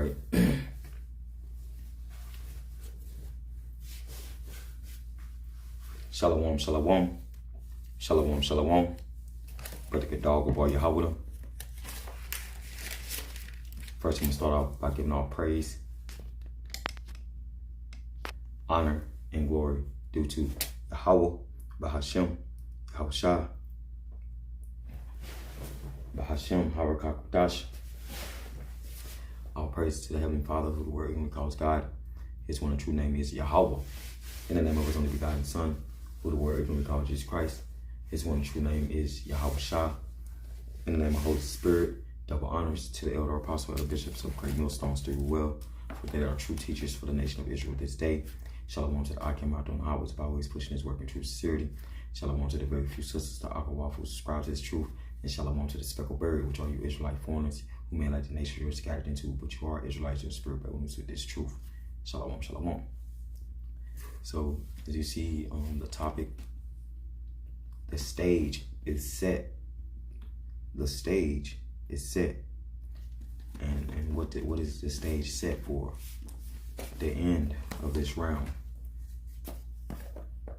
right? Shalom, shalom. Shalom, shalom. Brother Gadog, boy, Yahweh. First, I'm going to start off by giving all praise, honor, and glory due to Yahweh, Bahashem, Yahushua, Bahashem, Harakakdash. All praise to the Heavenly Father, who the word even calls God. His one and true name is Yahweh. In the name of his only begotten Son, who the word even calls Jesus Christ. His one and true name is Yahushua. In the name of Holy Spirit, double honors to the elder apostle and bishops of Great Millstone Still Well, for they are true teachers for the nation of Israel this day. Shalom to the I came out on the highways by always pushing his work in true sincerity. Shalom to the very few sisters to Akawa who subscribe to his truth. And shalom to the speckled berry, which are you Israelite foreigners, who may like the nation you are scattered into, but you are Israelites in spirit by wounds with this truth. Shalom, shalom. So, as you see on the topic, the stage is set. The stage is set. And what is the stage set for? The end of this realm.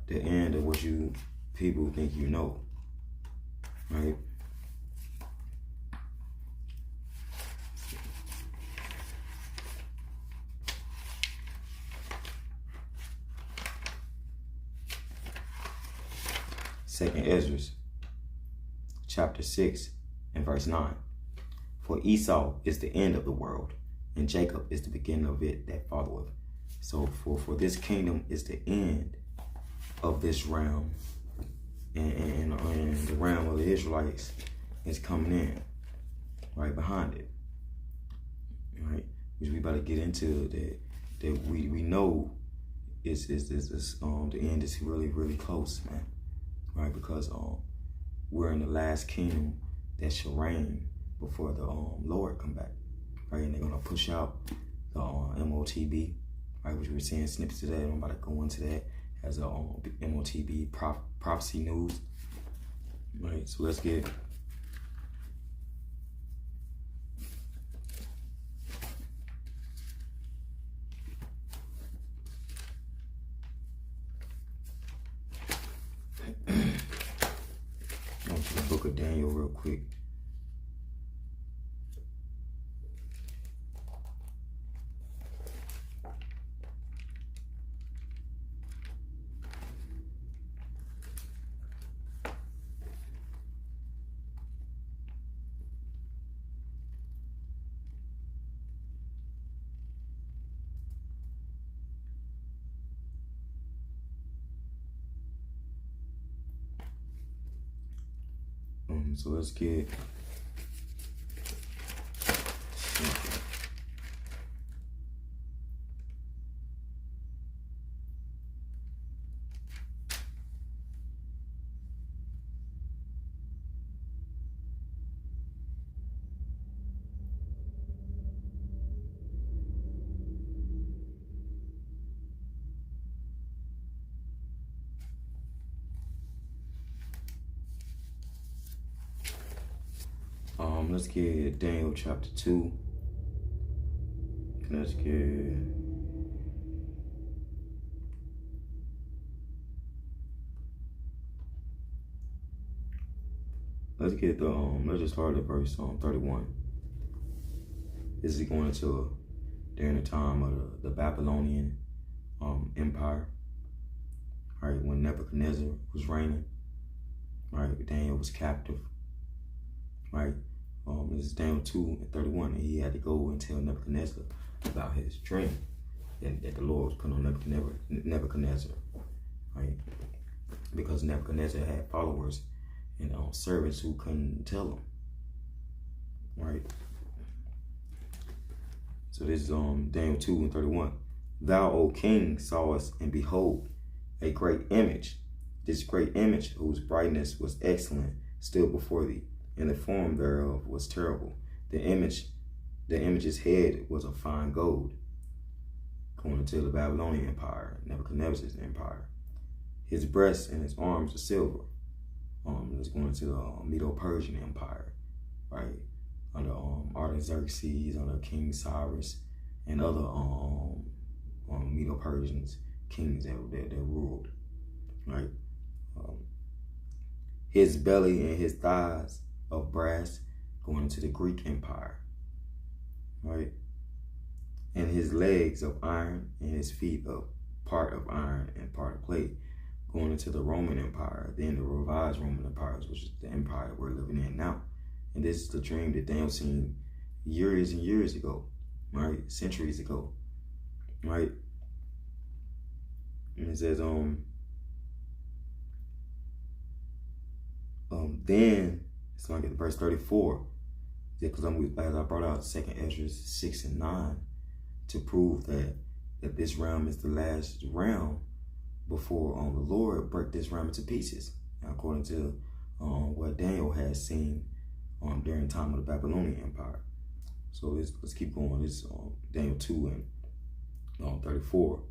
The end of what you people think you know. Right? Second Ezra, chapter 6 and verse 9. For Esau is the end of the world, and Jacob is the beginning of it that followeth. So for this kingdom is the end of this realm, and the realm of the Israelites is coming in right behind it. Right, which we about to get into that we know is the end is really close, man. Right, because we're in the last kingdom that shall reign before the Lord come back. Right, and they're gonna push out the MOTB, right, which we're seeing snippets today. I'm about to go into that as a MOTB prophecy news. Right, so let's get to the book of Daniel real quick. So let's get let's get Daniel chapter 2. Let's get let's just start at verse 31. This is going into during the time of the Babylonian Empire. Right, when Nebuchadnezzar was reigning. Right, Daniel was captive. Right. This is Daniel 2 and 31, and he had to go and tell Nebuchadnezzar about his dream that the Lord was put on Nebuchadnezzar, right? Because Nebuchadnezzar had followers and servants who couldn't tell him, right? So this is Daniel 2 and 31. Thou, O king, sawest, and behold, a great image. This great image, whose brightness was excellent, stood before thee, and the form thereof was terrible. The image's head was of fine gold, going into the Babylonian Empire, Nebuchadnezzar's empire. His breast and his arms are silver. It's going into the Medo-Persian Empire, right? Under Artaxerxes, under King Cyrus, and other Medo-Persians kings that ruled, right? His belly and his thighs of brass going into the Greek Empire, right? And his legs of iron and his feet of part of iron and part of clay going into the Roman Empire, then the revised Roman empires, which is the empire we're living in now. And this is the dream that Daniel seen years and years ago, right? Centuries ago, right? And it says, then it's like at verse 34, because as I brought out 2nd Ezra 6 and 9 to prove that this realm is the last realm before the Lord break this realm into pieces, according to what Daniel has seen during the time of the Babylonian Empire. So let's keep going. This Daniel 2 and 34.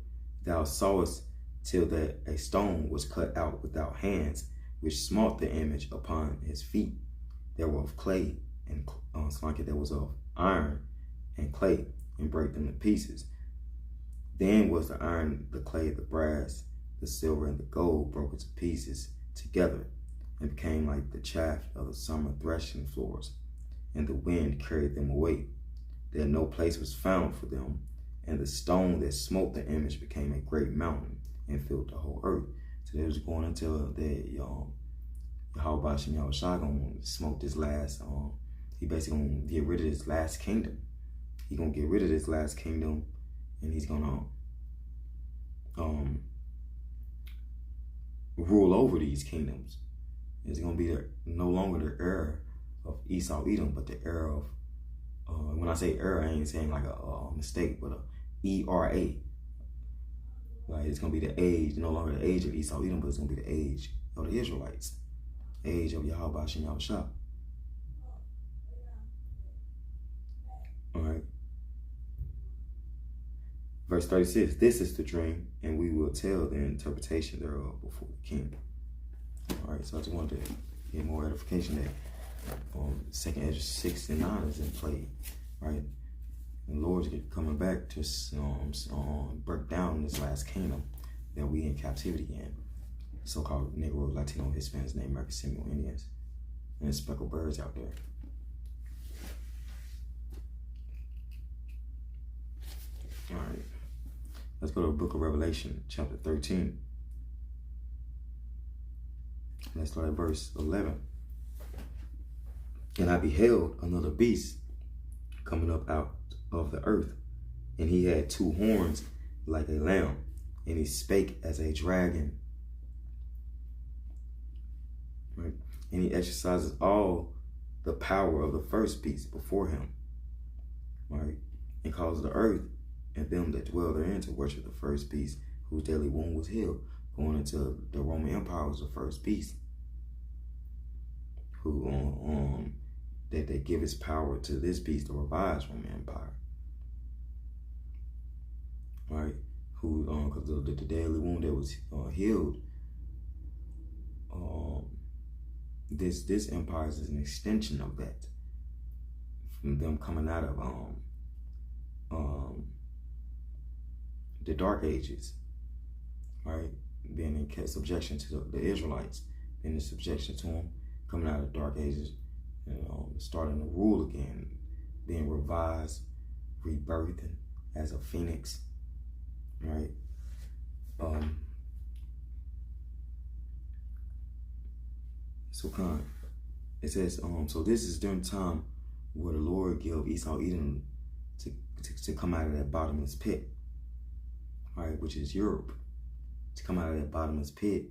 Thou sawest till that a stone was cut out without hands, which smote the image upon his feet. They were of clay, and that was of iron and clay, and break them to pieces. Then was the iron, the clay, the brass, the silver, and the gold broken to pieces together, and became like the chaff of the summer threshing floors, and the wind carried them away. There no place was found for them, and the stone that smote the image became a great mountain and filled the whole earth. So they was going until that Yahweh Shem Yahushua gonna smoke this last, he basically gonna get rid of this last kingdom. He gonna get rid of this last kingdom, and he's gonna rule over these kingdoms. It's gonna be no longer the era of Esau Edom, but the era of when I say era, I ain't saying like a mistake, but a ERA. Like it's gonna be the age, no longer the age of Esau Edom, but it's gonna be the age of the Israelites, age of Yahweh Shem Yahushua. All right. Verse 36, this is the dream, and we will tell the interpretation thereof before the king. All right, so I just wanted to get more edification that 2nd Ezra 6 and 9 is in play, right? And the Lord's coming back to break down this last kingdom that we in captivity in. So-called Negro, Latino, Hispanics, Native American, Seminole Indians, and speckled birds out there. All right, let's go to the book of Revelation, chapter 13. Let's start at verse 11. And I beheld another beast coming up out of the earth, and he had 2 horns like a lamb, and he spake as a dragon. Right? And he exercises all the power of the first beast before him, right? And caused the earth and them that dwell therein to worship the first beast, whose deadly wound was healed. Going into the Roman Empire was the first beast, who that they give his power to this beast, the revised Roman Empire, right? Who because the deadly wound that was healed, this empire is an extension of that, from them coming out of the Dark Ages, right? Being in subjection to the Israelites, being in subjection to them, coming out of the Dark Ages, starting to rule again, being revised, rebirthing as a phoenix, right? It says, so this is during time where the Lord gave Esau Edom to come out of that bottomless pit, right, which is Europe, to come out of that bottomless pit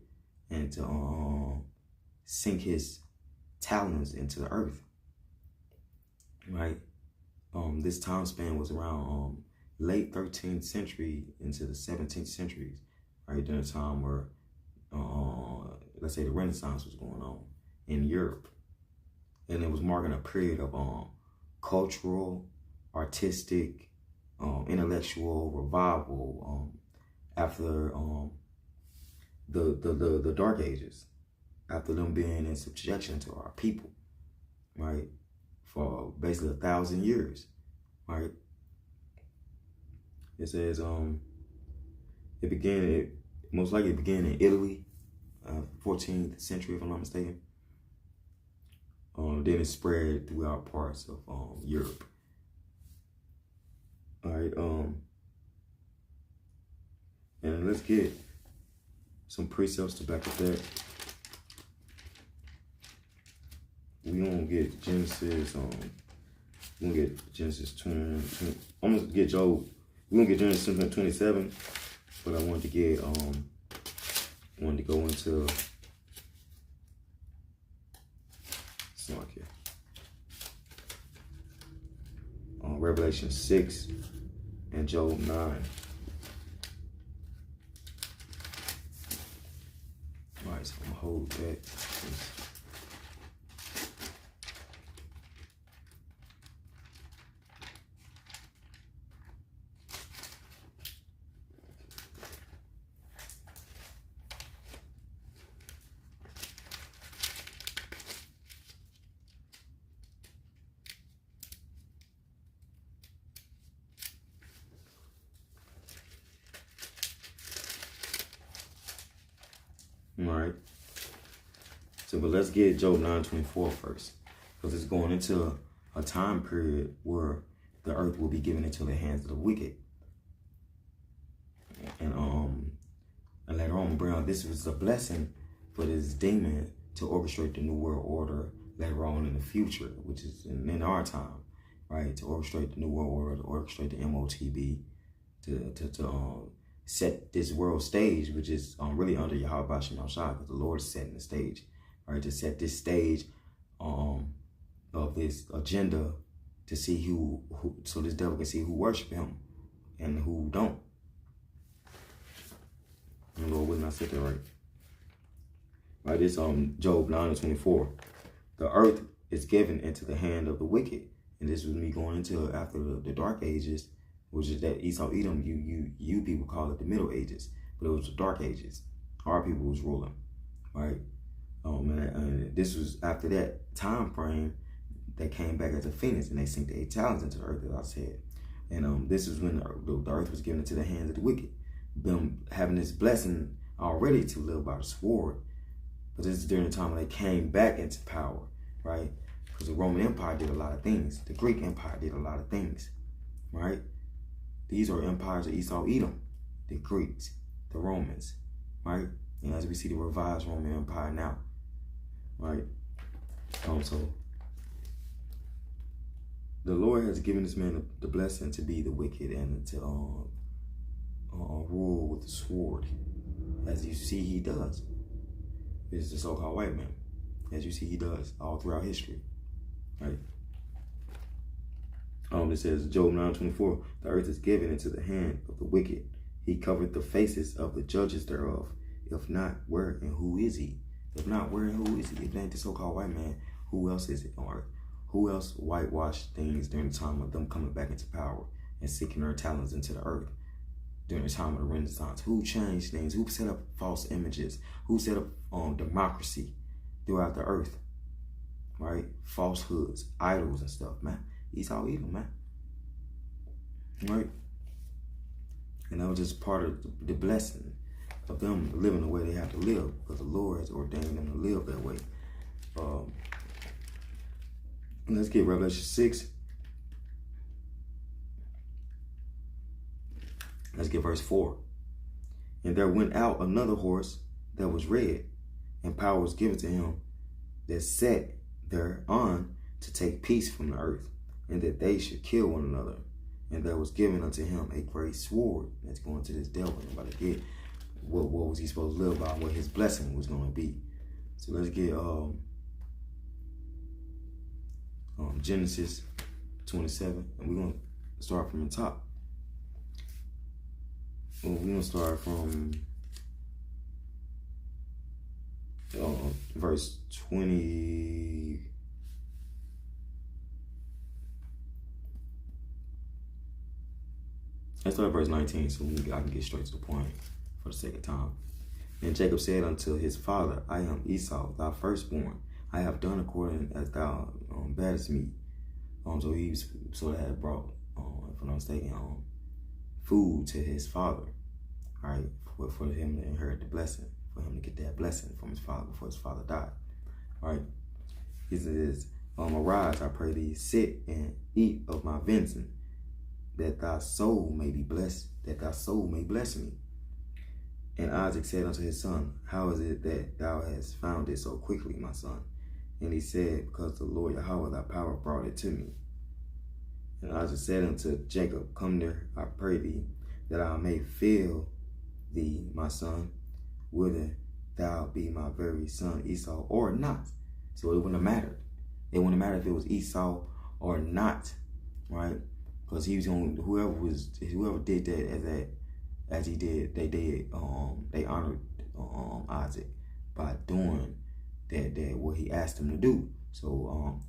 and to sink his talons into the earth, right? This time span was around late 13th century into the 17th centuries, right, during a time where, let's say, the Renaissance was going on in Europe, and it was marking a period of cultural, artistic, intellectual revival after the Dark Ages, after them being in subjection to our people, right, for basically 1,000 years, right? It says most likely began in Italy, 14th century if I'm not mistaken. Then it spread throughout parts of Europe. All right, and let's get some precepts to back up that. We gonna get Genesis. We're gonna get Genesis 20. I'm gonna get Job. We're gonna get Genesis 27, but I wanted to get wanted to go into Revelation 6 and Job 9. All right, so I'm gonna hold that. All right. So, but let's get Job 9:24 first, because it's going into a time period where the earth will be given into the hands of the wicked. And later on, Brown, this was a blessing for this demon to orchestrate the new world order later on in the future, which is in our time, right? To orchestrate the new world order, to orchestrate the MOTB, to set this world stage, which is really under Yahweh Shem Shah, because the Lord is setting the stage, right? To set this stage of this agenda to see who so this devil can see who worship him and who don't. And Lord, will not set that right. Right, this Job 9:24. The earth is given into the hand of the wicked. And this was me going into after the dark ages, which is that Esau Edom, you people call it the Middle Ages, but it was the Dark Ages. Our people was ruling, right? And this was after that time frame that came back as a phoenix, and they sink their talents into the earth, as I said. And this is when the earth was given into the hands of the wicked, them having this blessing already to live by the sword. But this is during the time when they came back into power, right? Because the Roman Empire did a lot of things. The Greek Empire did a lot of things, right? These are empires of Esau Edom, the Greeks, the Romans, right? And as we see the revised Roman Empire now, right? So the Lord has given this man the blessing to be the wicked and to rule with the sword, as you see he does. This is the so-called white man, as you see he does all throughout history, right? It says, Job 9:24, the earth is given into the hand of the wicked. He covered the faces of the judges thereof. If not, where and who is he? If not, where and who is he? If not the so-called white man, who else is it on earth? Who else whitewashed things during the time of them coming back into power and seeking their talents into the earth? During the time of the Renaissance, who changed things? Who set up false images? Who set up democracy throughout the earth? Right? Falsehoods, idols and stuff, man. Esau Edom, man. Right? And that was just part of the blessing of them living the way they have to live, because the Lord has ordained them to live that way. Let's get Revelation 6. Let's get verse 4. And there went out another horse that was red, and power was given to him that sat thereon to take peace from the earth, and that they should kill one another. And there was given unto him a great sword. That's going to this devil. I'm about to get what was he supposed to live by, what his blessing was going to be. So let's get Genesis 27, and we're going to start from the top. Well, we're going to start from verse 20. Let's start at verse 19 so I can get straight to the point for the sake of time. And Jacob said unto his father, I am Esau, thy firstborn. I have done according as thou badest me. So that had brought, if I'm not mistaken, food to his father, right? For him to inherit the blessing, for him to get that blessing from his father before his father died, right? He says, arise, I pray thee, sit and eat of my venison, that thy soul may be blessed, that thy soul may bless me. And Isaac said unto his son, how is it that thou hast found it so quickly, my son? And he said, because the Lord Yahweh thy power brought it to me. And Isaac said unto Jacob, come near, I pray thee, that I may feel thee, my son, whether thou be my very son Esau or not. So it wouldn't have mattered. It wouldn't have mattered if it was Esau or not, right? Because he was going, whoever did that as he did, they honored Isaac by doing that what he asked him to do. So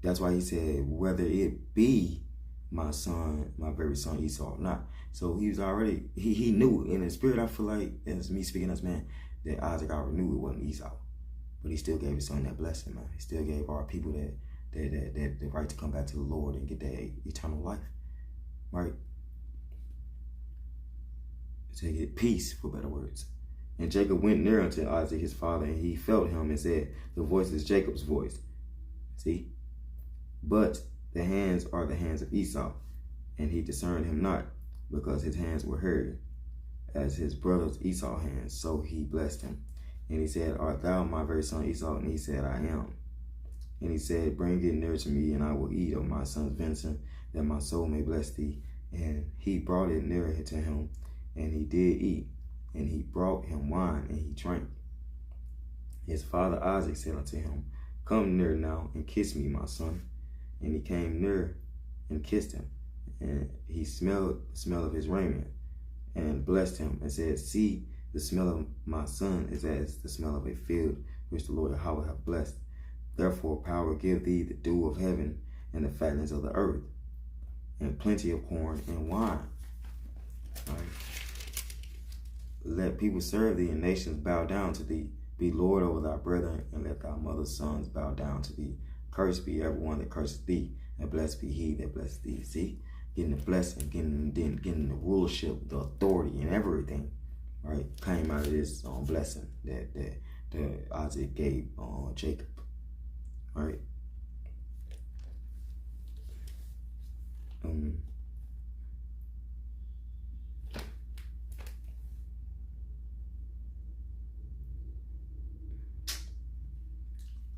that's why he said, whether it be my son, my very son Esau or not. So he was already, he knew in his spirit. I feel like, as me speaking as man, that Isaac already knew it wasn't Esau, but he still gave his son that blessing, man. He still gave our people that the right to come back to the Lord and get that eternal life, right? To get peace, for better words. And Jacob went near unto Isaac his father, and he felt him and said, the voice is Jacob's voice. See? But the hands are the hands of Esau, and he discerned him not, because his hands were hairy, as his brother's Esau's hands. So he blessed him. And he said, art thou my very son Esau? And he said, I am. And he said, bring it near to me, and I will eat of my son's venison, that my soul may bless thee. And he brought it near to him, and he did eat. And he brought him wine, and he drank. His father Isaac said unto him, come near now, and kiss me, my son. And he came near and kissed him. And he smelled the smell of his raiment, and blessed him, and said, see, the smell of my son is as the smell of a field, which the Lord Yahweh hath blessed. Therefore power give thee the dew of heaven, and the fatness of the earth, and plenty of corn and wine. Right? Let people serve thee, and nations bow down to thee. Be Lord over thy brethren, and let thy mother's sons bow down to thee. Cursed be everyone that curseth thee, and blessed be he that blesseth thee. See? Getting the blessing, getting the rulership, the authority, and everything, right? Came out of this blessing that Isaac gave Jacob, right?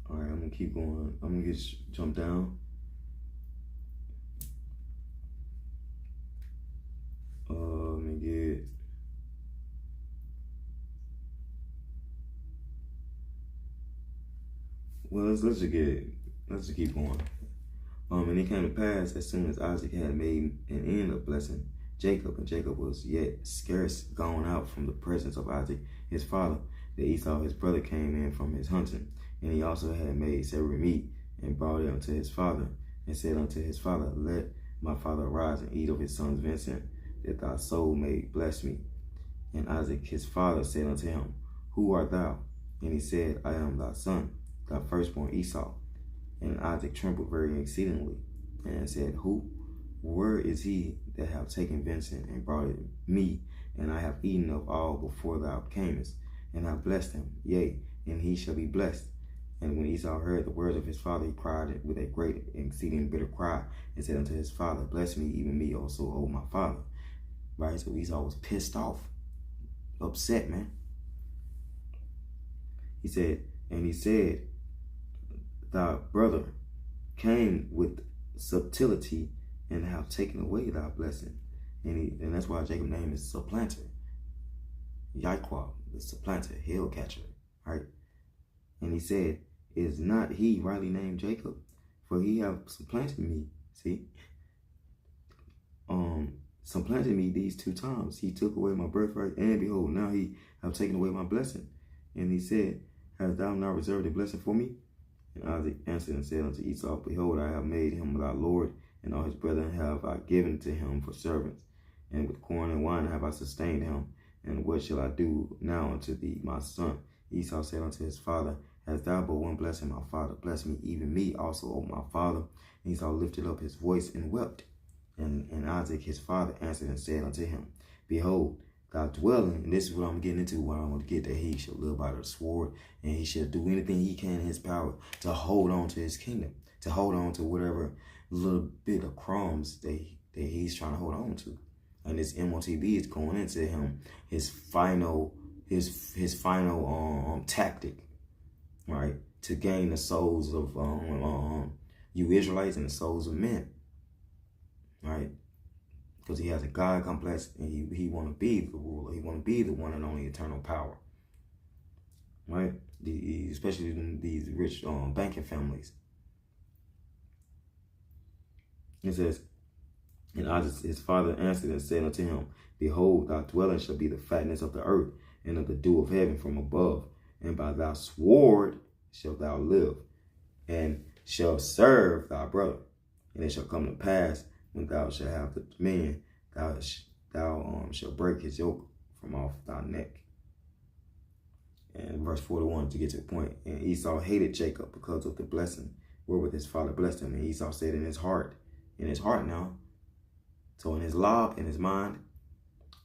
All right, I'm gonna keep going. I'm gonna jump down. Let me get. Well, let's just keep going. And it came to pass, as soon as Isaac had made an end of blessing Jacob, and Jacob was yet scarce gone out from the presence of Isaac his father, that Esau his brother came in from his hunting, and he also had made savory meat, and brought it unto his father, and said unto his father, let my father arise and eat of his son's venison, that thy soul may bless me. And Isaac his father said unto him, who art thou? And he said, I am thy son, thy firstborn Esau. And Isaac trembled very exceedingly, and said, where is he that hath taken venison and brought it me? And I have eaten of all before thou camest, and have blessed him, yea, and he shall be blessed. And when Esau heard the words of his father, he cried with a great exceeding bitter cry, and said unto his father, bless me, even me also, O my father. Right? So Esau was pissed off, upset, man. He said, thy brother came with subtlety, and have taken away thy blessing. And that's why Jacob's name is supplanter. Yahweh, the supplanter, hell catcher, right? And he said, is not he rightly named Jacob? For he have supplanted me. See? Supplanted me these 2 times. He took away my birthright, and behold, now he have taken away my blessing. And he said, hast thou not reserved a blessing for me? And Isaac answered and said unto Esau, behold, I have made him thy Lord, and all his brethren have I given to him for servants. And with corn and wine have I sustained him. And what shall I do now unto thee, my son? Esau said unto his father, hast thou but one blessing, my father? Bless me, even me also, O my father. And Esau lifted up his voice and wept. And Isaac, his father, answered and said unto him, Behold, thy dwelling, and this is what I'm getting into, what I want to get, that he shall live by the sword, and he shall do anything he can in his power to hold on to his kingdom, to hold on to whatever little bit of crumbs that he's trying to hold on to. And this MOTB is going into him, his final tactic, right, to gain the souls of you Israelites and the souls of men, right? Because he has a God complex, and he want to be the ruler. He want to be the one and only eternal power, right? Especially these rich banking families. It says, and Isaac, his father, answered and said unto him, Behold, thy dwelling shall be the fatness of the earth, and of the dew of heaven from above. And by thy sword shalt thou live, and shall serve thy brother. And it shall come to pass, when thou shalt have the dominion, thou shalt break his yoke from off thy neck. And verse 41, to get to the point. And Esau hated Jacob because of the blessing wherewith his father blessed him. And Esau said in his heart now, so in his lob, in his mind,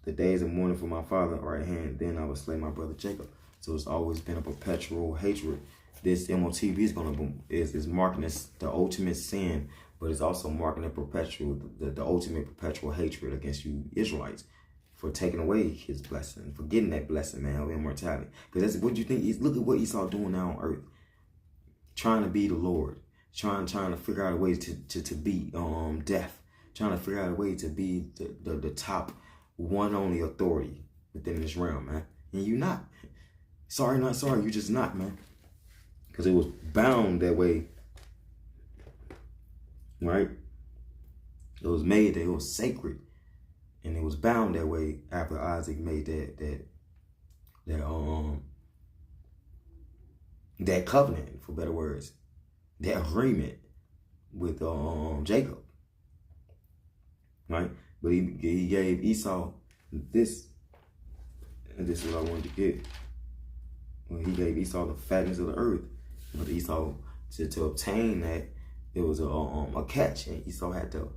the days of mourning for my father are at hand, then I will slay my brother Jacob. So it's always been a perpetual hatred. This MOTB is marking this the ultimate sin, but it's also marking the ultimate perpetual hatred against you Israelites for taking away his blessing, for getting that blessing, man, of immortality. Because that's what you think. Look at what Esau doing now on earth, trying to be the Lord, trying to figure out a way to beat death, trying to figure out a way to be the top one only authority within this realm, man. And you not. Sorry, not sorry. You just not, man. Because it was bound that way, right? It was made that it was sacred, and it was bound that way after Isaac made that covenant, for better words, that agreement with Jacob, right? But he gave Esau this, and this is what I wanted to get. Well, he gave Esau the fatness of the earth. But Esau, to obtain that, it was a catch, and Esau had to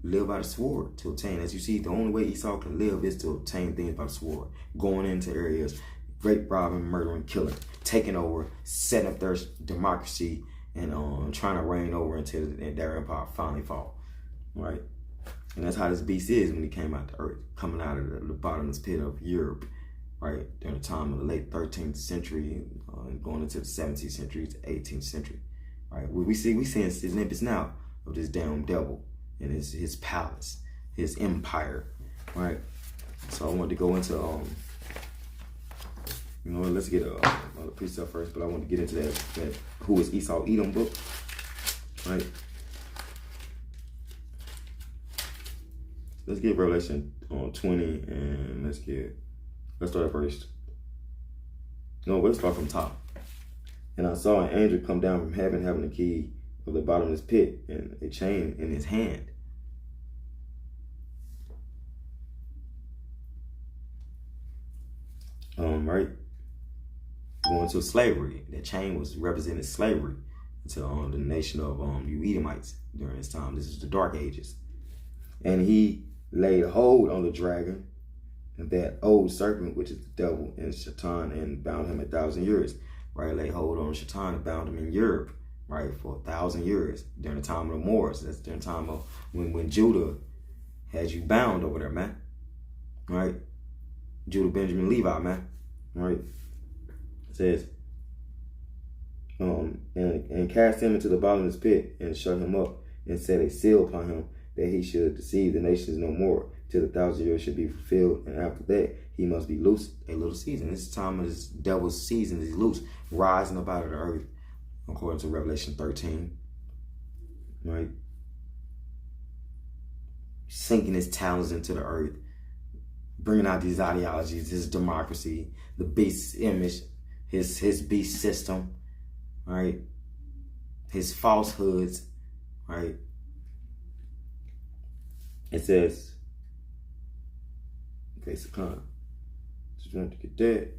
live by the sword to obtain. As you see, the only way Esau can live is to obtain things by the sword, going into areas, rape, robbing, murdering, killing, taking over, setting up their democracy, and trying to reign over until their empire finally fall, right? And that's how this beast is when he came out to earth, coming out of the bottomless pit of Europe, right, during the time of the late 13th century, going into the 17th century to 18th century, right? We seeing snippets now of this damn devil and his palace, his empire, right? So I wanted to go into, let's get another precept first, but I want to get into that Who is Esau Edom book, right? Let's get Revelation 20, and let's start at first. No, let's start from top. And I saw an angel come down from heaven, having the key of the bottomless pit and a chain in his hand. Right? Going to slavery. That chain was representing slavery to the nation of you Edomites during this time. This is the Dark Ages. And he laid hold on the dragon, that old serpent, which is the devil, and Shaitan, and bound him 1,000 years. Right? Laid hold on Shaitan and bound him in Europe, right, for 1,000 years during the time of the Moors. That's during the time of when Judah had you bound over there, man. Right? Judah, Benjamin, Levi, man. Right? It says, and cast him into the bottomless pit and shut him up and set a seal upon him, that he should deceive the nations no more, till the 1,000 years should be fulfilled. And after that, he must be loosed a little season. This is the time of this devil's season. He's loose, rising up out of the earth, according to Revelation 13. Right? Sinking his talents into the earth, bringing out these ideologies, his democracy, the beast image, his beast system, right? His falsehoods, right? It says, okay, so kind of just want to get that.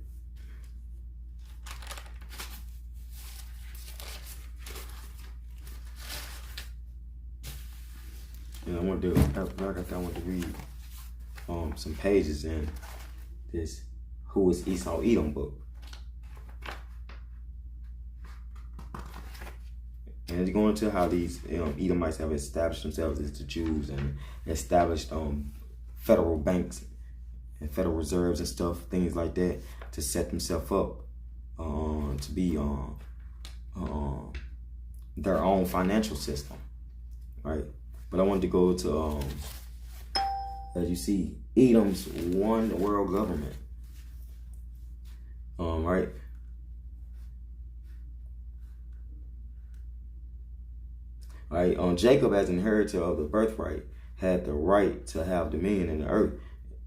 And I want to read some pages in this Who is Esau Edom book. And it's going into how these Edomites have established themselves as the Jews and established federal banks and federal reserves and stuff, things like that, to set themselves up to be their own financial system, right? But I wanted to go to, as you see, Edom's one world government, right? Right, Jacob, as inheritor of the birthright, had the right to have dominion in the earth,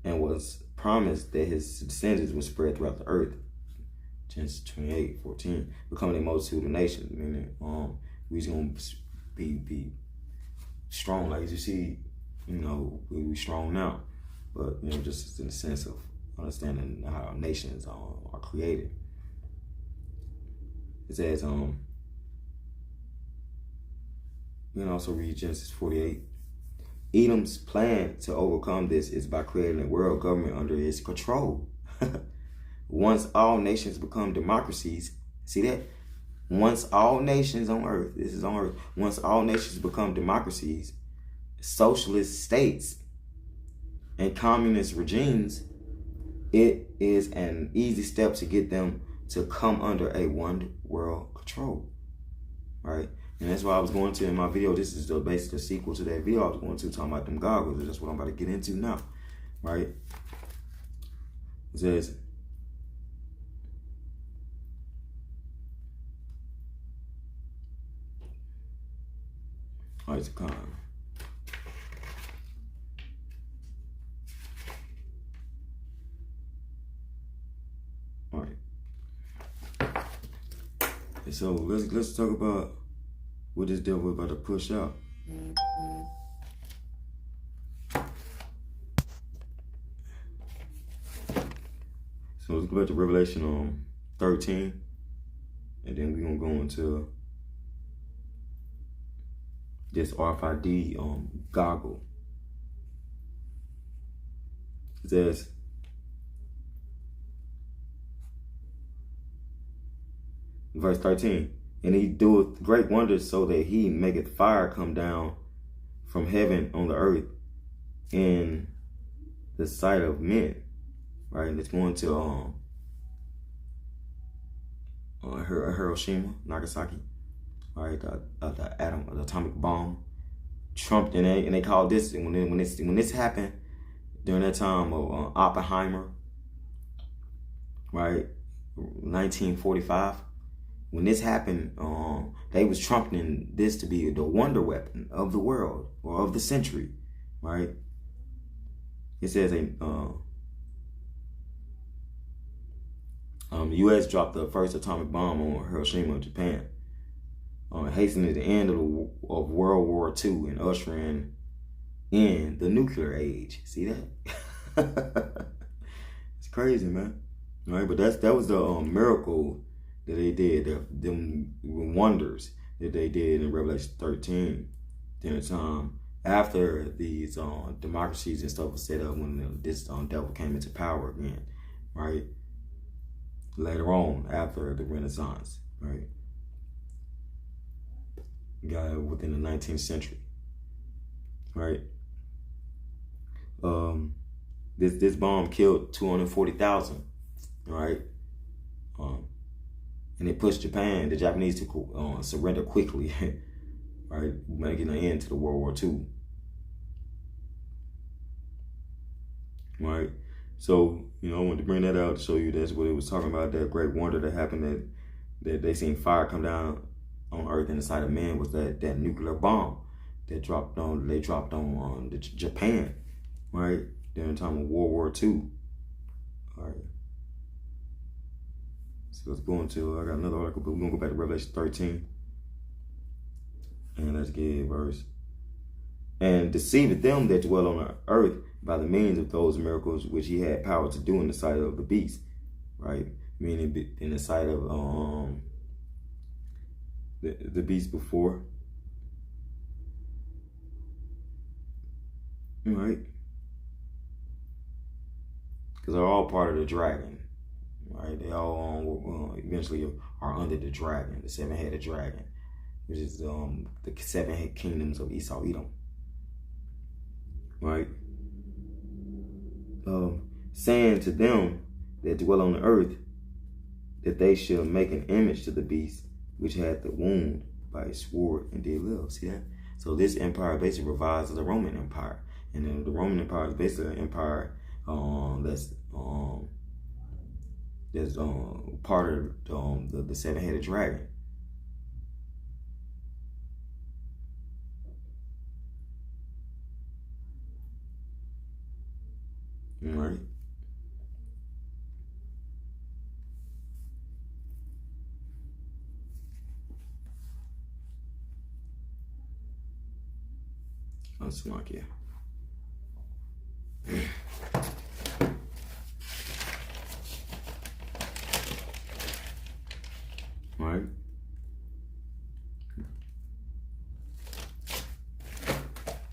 and was promised that his descendants would spread throughout the earth. Genesis 28:14, becoming a multitude of nations, meaning we's gonna be strong. Like as you see, we strong now, but just in the sense of understanding how nations are created. It says you can also read Genesis 48. Edom's plan to overcome this is by creating a world government under its control. Once all nations become democracies, see that? Once all nations on earth, this is on earth, once all nations become democracies, socialist states, and communist regimes, it is an easy step to get them to come under a one world control, right? And that's why I was going to in my video. This is basically the sequel to that video I was going to, talking about them goggles. And that's what I'm about to get into now, right? It says, all right, it's a con. All right. And so let's talk about what this devil is about to push out. So let's go back to Revelation 13, and then we're gonna go into this RFID goggle. It says, verse 13, and he doeth great wonders, so that he maketh fire come down from heaven on the earth in the sight of men. Right, and it's going to Hiroshima, Nagasaki. Right, the atomic bomb, trumped in it, and they called this when this happened during that time of Oppenheimer. Right, 1945. When this happened, they was trumpeting this to be the wonder weapon of the world or of the century, right? It says the U.S. dropped the first atomic bomb on Hiroshima, Japan, hastening the end of World War II and ushering in the nuclear age. See that? It's crazy, man. All right, but that was the miracle that they did, them wonders that they did in Revelation 13 during the time after these democracies and stuff was set up, when this devil came into power again, right? Later on, after the Renaissance, right? Got within the 19th century, right? This bomb killed 240,000, right? And it pushed Japan, the Japanese, to surrender quickly, right? Making an end to the World War II. Right? So, I wanted to bring that out to show you that's what it was talking about, that great wonder that happened, that they seen fire come down on earth in the sight of man, was that nuclear bomb that dropped on Japan, right? During the time of World War II. All right. So let's go into, I got another article, but we're going to go back to Revelation 13. And let's get verse. And deceiveth them that dwell on the earth by the means of those miracles which he had power to do in the sight of the beast. Right? Meaning in the sight of the beast before. right? Because they're all part of the dragon, right? They all eventually are under the dragon, the seven-headed dragon, which is the seven kingdoms of Esau, Edom, right? Saying to them that dwell on the earth that they shall make an image to the beast which had the wound by his sword and did live. See that? So this empire basically revives the Roman Empire, and then the Roman Empire is basically an empire that's part of the seven-headed dragon. All right. Let's mark here. All right.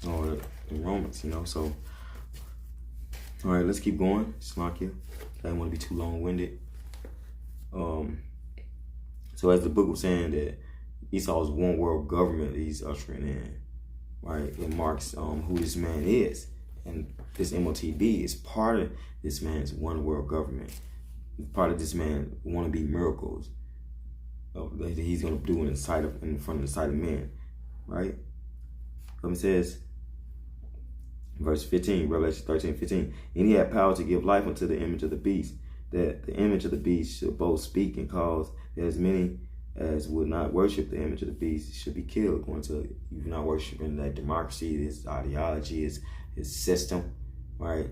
Oh, in Romans, you know, so. All right, let's keep going. Slakia. I don't want to be too long-winded. So as the book was saying that Esau's one world government he's ushering in, right? It marks who this man is. And this MOTB is part of this man's one world government. Part of this man wannabe miracles that he's going to do in front of the sight of men, right? It says, verse 15, Revelation 13:15, and he had power to give life unto the image of the beast, that the image of the beast should both speak and cause that as many as would not worship the image of the beast should be killed. Going to, you're not worshiping that democracy, this ideology, his system, right?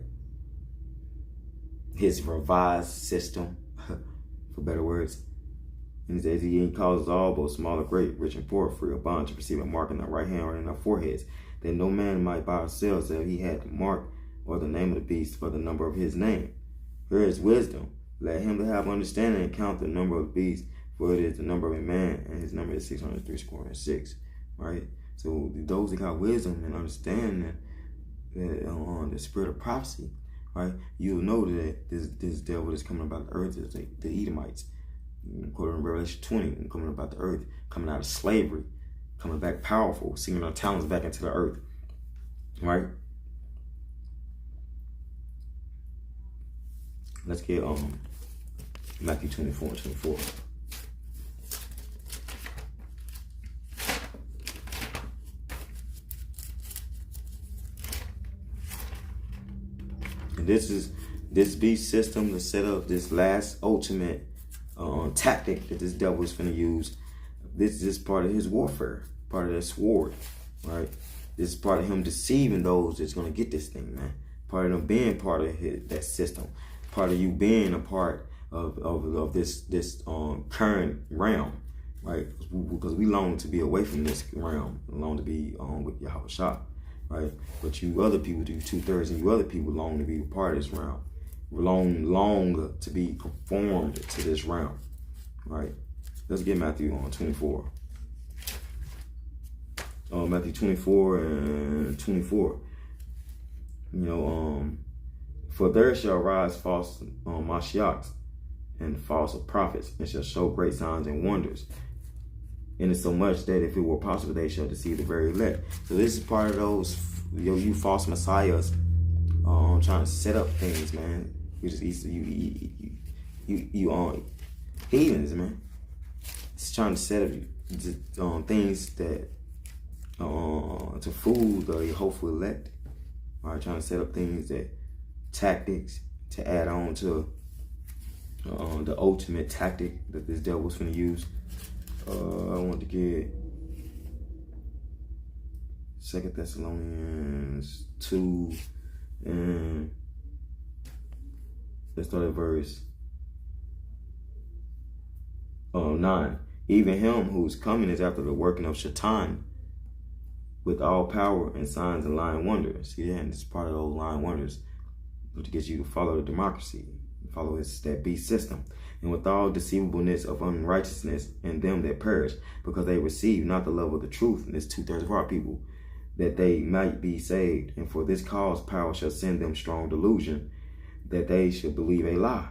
His revised system, for better words. And he says he causes all, both small or great, rich and poor, free or bond, to receive a mark in their right hand or in their foreheads, that no man might buy or sell till he had the mark or the name of the beast for the number of his name. Here is wisdom. Let him that have understanding and count the number of the beast, for it is the number of a man, and his number is 666. Right? So those that got wisdom and understanding the spirit of prophecy, right? You'll know that this devil that's coming about the earth is the Edomites. According to Revelation 20, coming about the earth, coming out of slavery, coming back powerful, singing our talents back into the earth, right? Let's get Matthew 24:24. And this beast system to set up this last ultimate tactic that this devil is going to use. This is part of his warfare, part of that sword, right? This is part of him deceiving those that's going to get this thing, man. Part of them being part of that system. Part of you being a part of this current realm, right? Because we long to be away from this realm, long to be with Yahweh Shah, right? But you other people do 2/3, and you other people long to be a part of this realm. Long to be conformed to this realm, right? Let's get Matthew 24. Matthew 24:24. You know, for there shall rise false Mashiachs and false prophets, and shall show great signs and wonders. And it's so much that if it were possible, they shall deceive the very elect. So this is part of those you false messiahs trying to set up things, man. You just you heathens, man. It's trying to set up things that to fool the hopeful elect. Right, trying to set up things that tactics to add on to the ultimate tactic that this devil's going to use. I want to get 2 Thessalonians 2, and let's start at verse 9. Even him whose coming is after the working of Shaitan, with all power and signs and lying wonders. See, and it's part of those lying wonders to get you to follow the democracy, follow that beast system, and with all deceivableness of unrighteousness in them that perish, because they receive not the love of the truth. And it's 2/3 of our people that they might be saved. And for this cause power shall send them strong delusion, that they should believe a lie.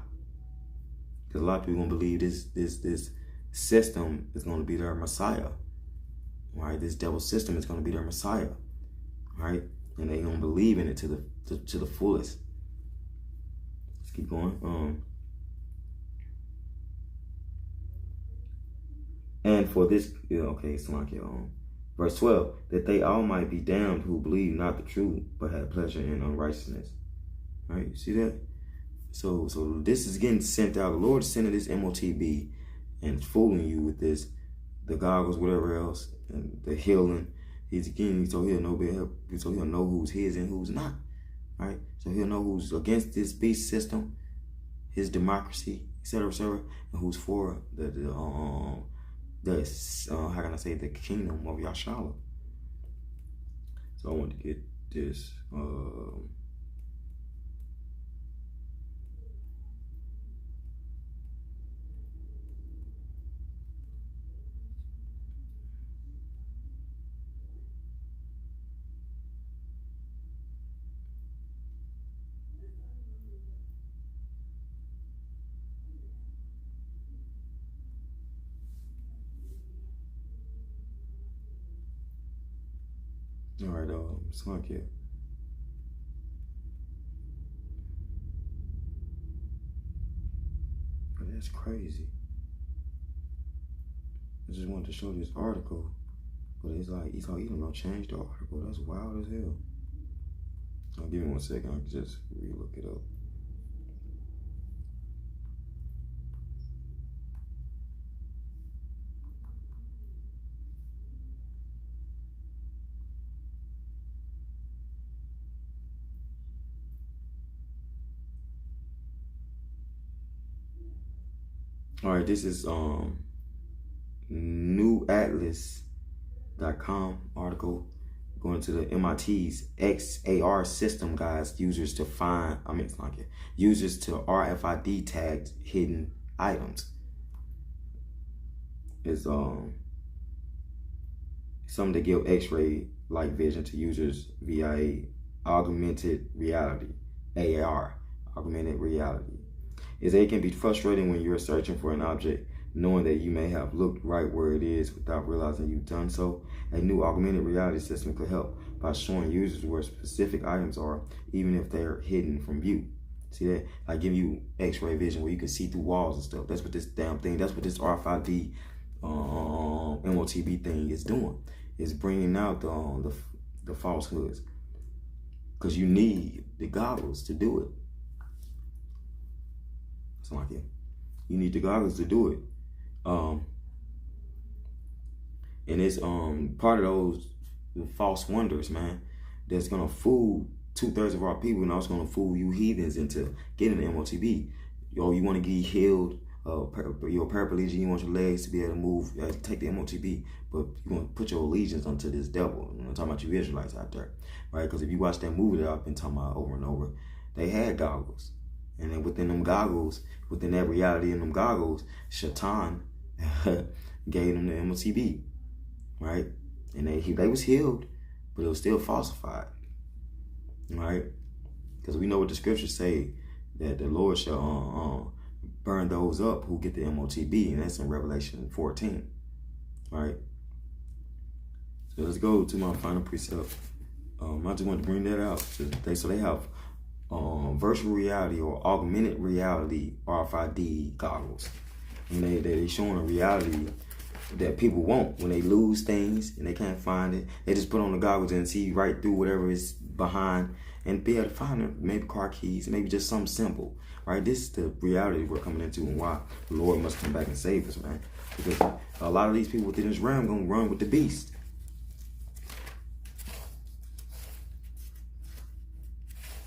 Because a lot of people gonna believe this system is gonna be their Messiah. Right? This devil system is gonna be their Messiah. Right? And they gonna believe in it to the fullest. Let's keep going. And for this, okay, it's like verse 12, that they all might be damned who believe not the truth, but had pleasure in unrighteousness. Right? You see that? So this is getting sent out. The Lord is sending this MOTB and fooling you with this, the goggles, whatever else, and the healing. He's again, so he'll know who's his and who's not. Right? So he'll know who's against this beast system, his democracy, etc., and who's for the how can I say, the kingdom of Yashala. So I want to get this. All right, slunk it. But that's crazy. I just wanted to show this article, but it's like you don't know, change the article. That's wild as hell. Give me 1 second. I can just re-look it up. All right, this is newatlas.com article going to the MIT's XAR system guides users to find, users to RFID tagged hidden items. It's something to give X-ray like vision to users via augmented reality, AR, augmented reality. It can be frustrating when you're searching for an object, knowing that you may have looked right where it is without realizing you've done so. A new augmented reality system could help by showing users where specific items are, even if they're hidden from view. See that? Like giving you X-ray vision where you can see through walls and stuff. That's what this damn thing, that's what this RFID MOTB thing is doing. It's bringing out the falsehoods. Because you need the goggles to do it. Like it. You need the goggles to do it. And it's part of those false wonders, man, that's gonna fool 2/3 of our people, and also gonna fool you heathens into getting the MOTB. Or you want to get healed, you're paraplegic, you want your legs to be able to move, take the MOTB, but you want to put your allegiance onto this devil. I'm talking about you Israelites out there, right? Because if you watch that movie that I've been talking about over and over, they had goggles. And then within them goggles, within that reality in them goggles, Shaitan gave them the MOTB, right? And they was healed, but it was still falsified, right? Because we know what the scriptures say, that the Lord shall burn those up who get the MOTB, and that's in Revelation 14, right? So let's go to my final precept. I just want to bring that out. So they have virtual reality or augmented reality RFID goggles, and they showing a reality that people want. When they lose things and they can't find it, they just put on the goggles and see right through whatever is behind and be able to find it. Maybe car keys, maybe just something simple, right? This is the reality we're coming into, and why the Lord must come back and save us, man. Because a lot of these people within this realm gonna run with the beast.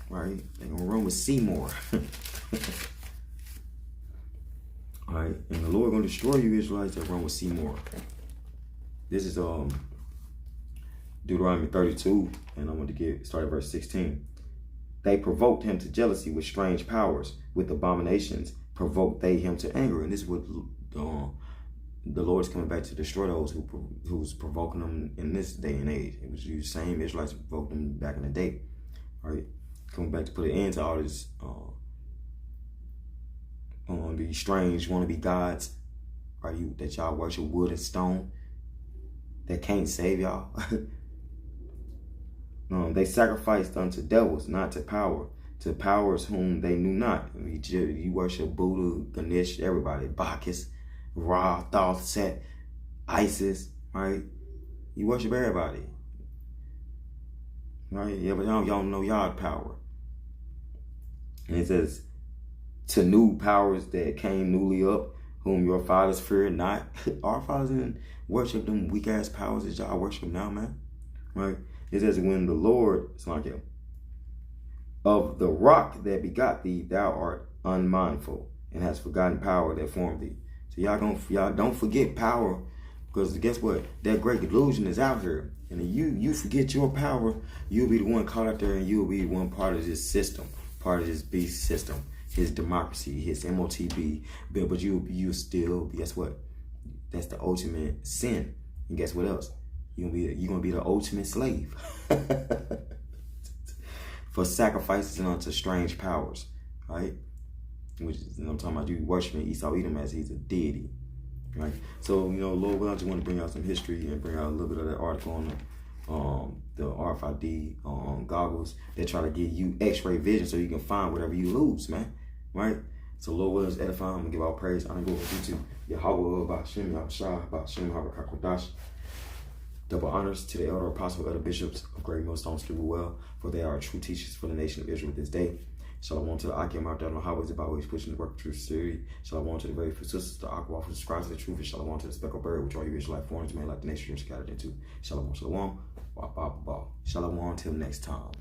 Right? They're gonna run with Seymour. Alright, and the Lord gonna destroy you Israelites that run with Seymour. This is Deuteronomy 32, and I'm going to start at verse 16. They provoked him to jealousy with strange powers, with abominations provoked they him to anger. And this is what the Lord is coming back to destroy those who's provoking them in this day and age. It was you same Israelites provoked them back in the day. Right? Coming back to put an end to all this these strange wanna-be gods, right? That y'all worship wood and stone that can't save y'all. They sacrificed unto devils, not to powers whom they knew not. You worship Buddha, Ganesh, everybody, Bacchus, Ra, Thoth, Set, Isis, right? You worship everybody, right? Yeah, but y'all don't know y'all power. And it says, to new powers that came newly up, whom your fathers feared not. Our fathers didn't worship them weak ass powers that y'all worship now, man. Right? It says, when the Lord, it's like him, of the rock that begot thee, thou art unmindful, and hast forgotten power that formed thee. So y'all don't forget power, because guess what? That great delusion is out here. And if you forget your power, you'll be the one caught out there, and you'll be the one part of this system, part of this beast system, his democracy, his MOTB. But you still, guess what? That's the ultimate sin. And guess what else? You're gonna be the ultimate slave for sacrifices unto strange powers, right? Which is, I'm talking about you worshiping Esau Edom as he's a deity, right? So, Lord, I just want to bring out some history and bring out a little bit of that article on the RFID goggles that try to give you X-ray vision so you can find whatever you lose, man, right? So, Lord willing, edifying, I'm gonna give all praise. I'm gonna go with you to Yahweh, Ba'ashem, Yahushua, Ba'ashem, Habakkuk, double honors to the elder apostle, elder bishops of Great Millstone Street well, for they are true teachers for the nation of Israel this day. Shalom to the Akim out there on the highways about always pushing the work of truth theory. Shalom to the very few sisters, the Aqua who subscribes to the truth. And shalom to the speckled bird, which all you Israelite foreigners made like the nation you're scattered into. Shalom, shalom. Shalom until next time.